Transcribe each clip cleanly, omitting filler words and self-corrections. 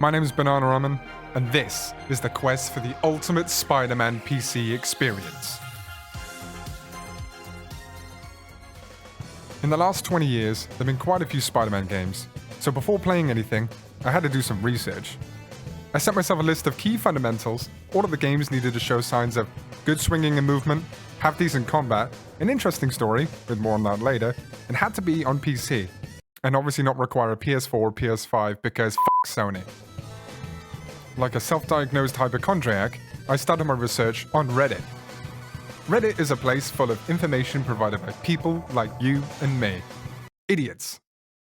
My name is BNanaRamen, and this is the quest for the ultimate Spider-Man PC experience. In the last 20 years, there have been quite a few Spider-Man games, so before playing anything, I had to do some research. I set myself a list of key fundamentals. All of the games needed to show signs of good swinging and movement, have decent combat, an interesting story, with more on that later, and had to be on PC. And obviously not require a PS4 or PS5 because f*** Sony. Like a self-diagnosed hypochondriac, I started my research on Reddit. Reddit is a place full of information provided by people like you and me. Idiots.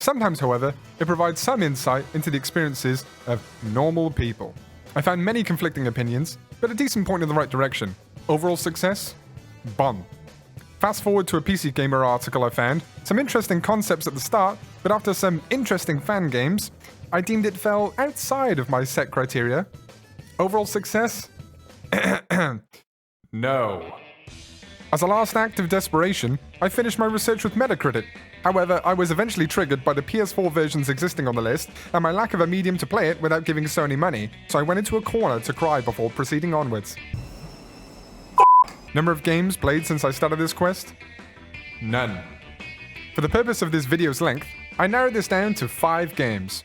Sometimes, however, it provides some insight into the experiences of normal people. I found many conflicting opinions, but a decent point in the right direction. Overall success? Bon. Fast forward to a PC Gamer article I found, some interesting concepts at the start, but after some interesting fan games, I deemed it fell outside of my set criteria. Overall success? No. As a last act of desperation, I finished my research with Metacritic. However, I was eventually triggered by the PS4 versions existing on the list and my lack of a medium to play it without giving Sony money, so I went into a corner to cry before proceeding onwards. Number of games played since I started this quest? None. For the purpose of this video's length, I narrowed this down to 5 games.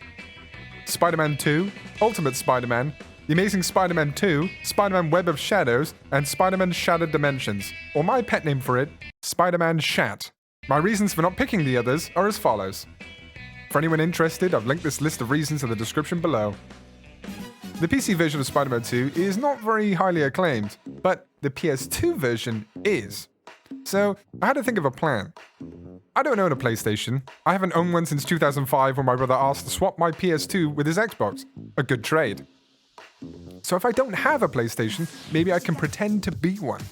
Spider-Man 2, Ultimate Spider-Man, The Amazing Spider-Man 2, Spider-Man Web of Shadows, and Spider-Man Shattered Dimensions, or my pet name for it, Spider-Man Shat. My reasons for not picking the others are as follows. For anyone interested, I've linked this list of reasons in the description below. The PC version of Spider-Man 2 is not very highly acclaimed, but the PS2 version is. So, I had to think of a plan. I don't own a PlayStation. I haven't owned one since 2005 when my brother asked to swap my PS2 with his Xbox. A good trade. So if I don't have a PlayStation, maybe I can pretend to be one.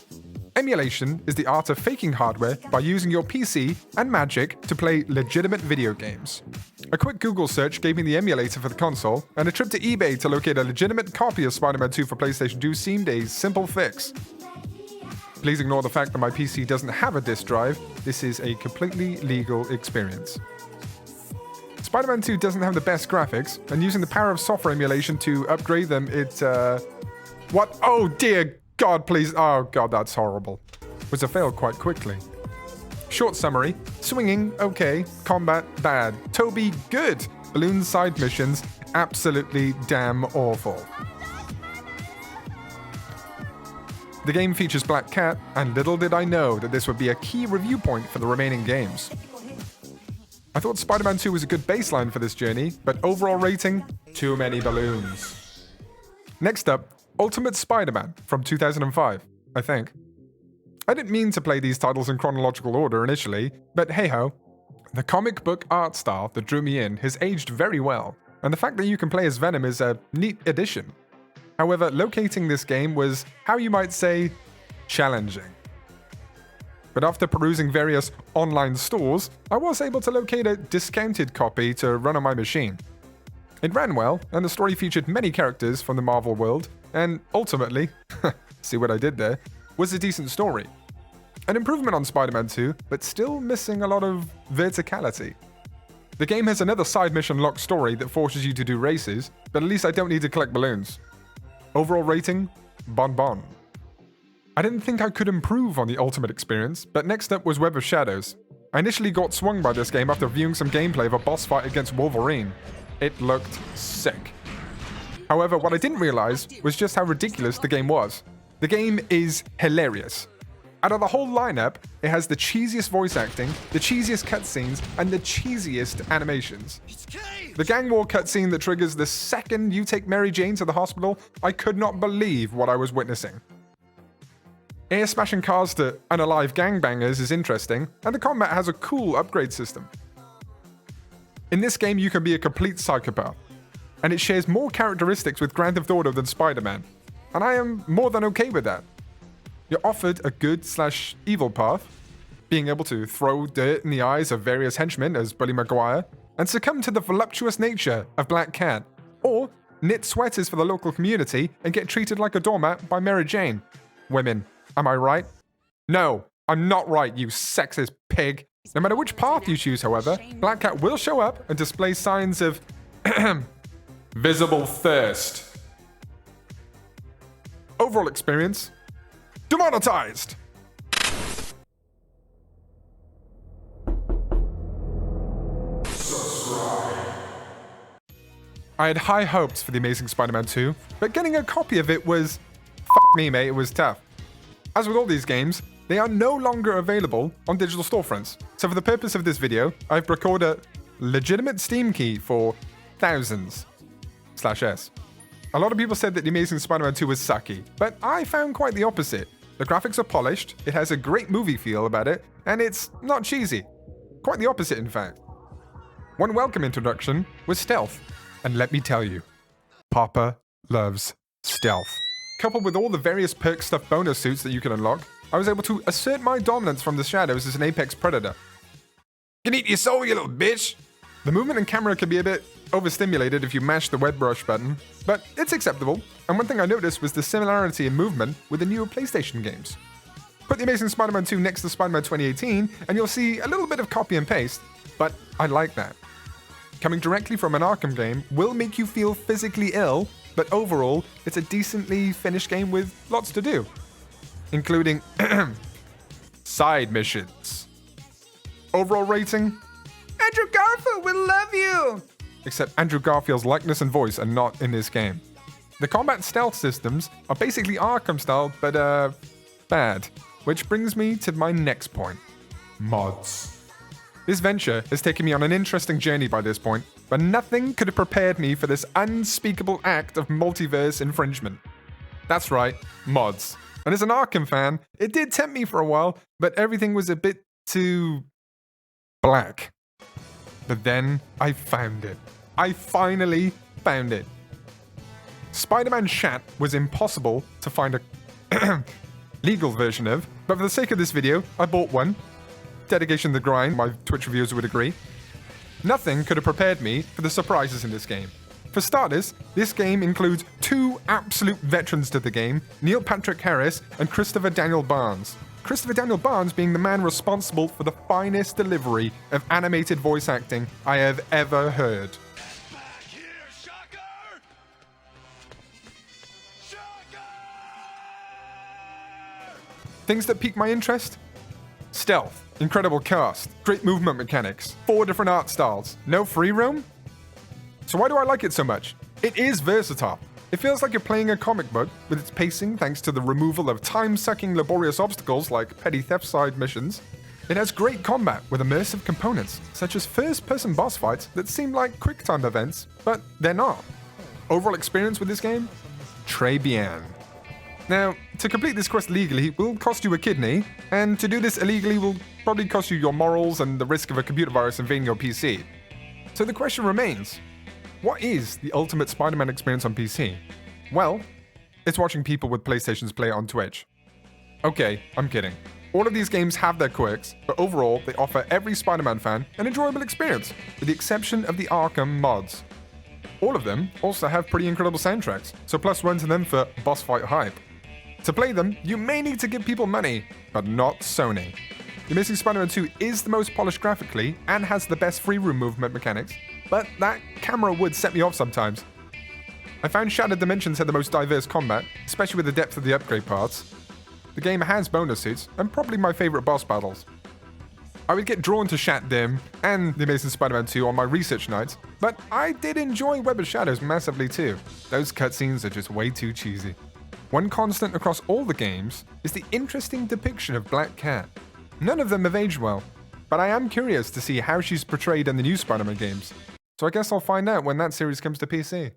Emulation is the art of faking hardware by using your PC and magic to play legitimate video games. A quick Google search gave me the emulator for the console, and a trip to eBay to locate a legitimate copy of Spider-Man 2 for PlayStation 2 seemed a simple fix. Please ignore the fact that my PC doesn't have a disk drive. This is a completely legal experience. Spider-Man 2 doesn't have the best graphics, and using the power of software emulation to upgrade them, what? Oh dear God, please. Oh God, that's horrible. Was a fail quite quickly. Short summary. Swinging, okay. Combat, bad. Toby, good. Balloon side missions, absolutely damn awful. The game features Black Cat, and little did I know that this would be a key review point for the remaining games. I thought Spider-Man 2 was a good baseline for this journey, but overall rating, too many balloons. Next up, Ultimate Spider-Man from 2005, I think. I didn't mean to play these titles in chronological order initially, but hey-ho. The comic book art style that drew me in has aged very well, and the fact that you can play as Venom is a neat addition. However, locating this game was, how you might say, challenging. But after perusing various online stores, I was able to locate a discounted copy to run on my machine. It ran well, and the story featured many characters from the Marvel world, and ultimately, see what I did there, was a decent story. An improvement on Spider-Man 2, but still missing a lot of verticality. The game has another side mission locked story that forces you to do races, but at least I don't need to collect balloons. Overall rating, bon bon. I didn't think I could improve on the ultimate experience, but next up was Web of Shadows. I initially got swung by this game after viewing some gameplay of a boss fight against Wolverine. It looked sick. However, what I didn't realize was just how ridiculous the game was. The game is hilarious. Out of the whole lineup, it has the cheesiest voice acting, the cheesiest cutscenes, and the cheesiest animations. The gang war cutscene that triggers the second you take Mary Jane to the hospital, I could not believe what I was witnessing. Air smashing cars to unalive gangbangers is interesting, and the combat has a cool upgrade system. In this game, you can be a complete psychopath, and it shares more characteristics with Grand Theft Auto than Spider-Man, and I am more than okay with that. You're offered a good/evil path, being able to throw dirt in the eyes of various henchmen as Bully Maguire, and succumb to the voluptuous nature of Black Cat, or knit sweaters for the local community and get treated like a doormat by Mary Jane. Women, am I right? No, I'm not right, you sexist pig. No matter which path you choose, however, Black Cat will show up and display signs of Visible thirst. Overall experience, demonetized. I had high hopes for The Amazing Spider-Man 2, but getting a copy of it was... F*** me, mate, it was tough. As with all these games, they are no longer available on digital storefronts. So for the purpose of this video, I've recorded a legitimate Steam key for thousands/S. A lot of people said that The Amazing Spider-Man 2 was sucky, but I found quite the opposite. The graphics are polished, it has a great movie feel about it, and it's not cheesy. Quite the opposite, in fact. One welcome introduction was stealth. And let me tell you, Papa loves stealth. Coupled with all the various perk stuff bonus suits that you can unlock, I was able to assert my dominance from the shadows as an apex predator. You can eat your soul, you little bitch! The movement and camera can be a bit overstimulated if you mash the web brush button, but it's acceptable, and one thing I noticed was the similarity in movement with the newer PlayStation games. Put The Amazing Spider-Man 2 next to Spider-Man 2018, and you'll see a little bit of copy and paste, but I like that. Coming directly from an Arkham game will make you feel physically ill, but overall, it's a decently finished game with lots to do, including side missions. Overall rating? Andrew Garfield will love you! Except Andrew Garfield's likeness and voice are not in this game. The combat stealth systems are basically Arkham style, but bad. Which brings me to my next point. Mods. This venture has taken me on an interesting journey by this point, but nothing could have prepared me for this unspeakable act of multiverse infringement. That's right, mods. And as an Arkham fan, it did tempt me for a while, but everything was a bit too... black. But then I found it. I finally found it. Spider-Man Shat was impossible to find a legal version of, but for the sake of this video, I bought one. Dedication to the grind, my Twitch reviewers would agree. Nothing could have prepared me for the surprises in this game. For starters, this game includes two absolute veterans to the game, Neil Patrick Harris and Christopher Daniel Barnes. Christopher Daniel Barnes being the man responsible for the finest delivery of animated voice acting I have ever heard. Back here, Shocker! Shocker! Things that pique my interest? Stealth, incredible cast, great movement mechanics, 4 different art styles, no free roam? So why do I like it so much? It is versatile. It feels like you're playing a comic book with its pacing thanks to the removal of time-sucking laborious obstacles like petty theft side missions. It has great combat with immersive components, such as first-person boss fights that seem like quick-time events, but they're not. Overall experience with this game? Très bien. Now, to complete this quest legally will cost you a kidney, and to do this illegally will probably cost you your morals and the risk of a computer virus invading your PC. So the question remains, what is the ultimate Spider-Man experience on PC? Well, it's watching people with PlayStations play it on Twitch. Okay, I'm kidding. All of these games have their quirks, but overall, they offer every Spider-Man fan an enjoyable experience, with the exception of the Arkham mods. All of them also have pretty incredible soundtracks, so plus one to them for boss fight hype. To play them, you may need to give people money, but not Sony. The Amazing Spider-Man 2 is the most polished graphically and has the best free room movement mechanics, but that camera would set me off sometimes. I found Shattered Dimensions had the most diverse combat, especially with the depth of the upgrade parts. The game has bonus suits, and probably my favorite boss battles. I would get drawn to Shat Dim and The Amazing Spider-Man 2 on my research nights, but I did enjoy Web of Shadows massively too. Those cutscenes are just way too cheesy. One constant across all the games is the interesting depiction of Black Cat. None of them have aged well, but I am curious to see how she's portrayed in the new Spider-Man games. So I guess I'll find out when that series comes to PC.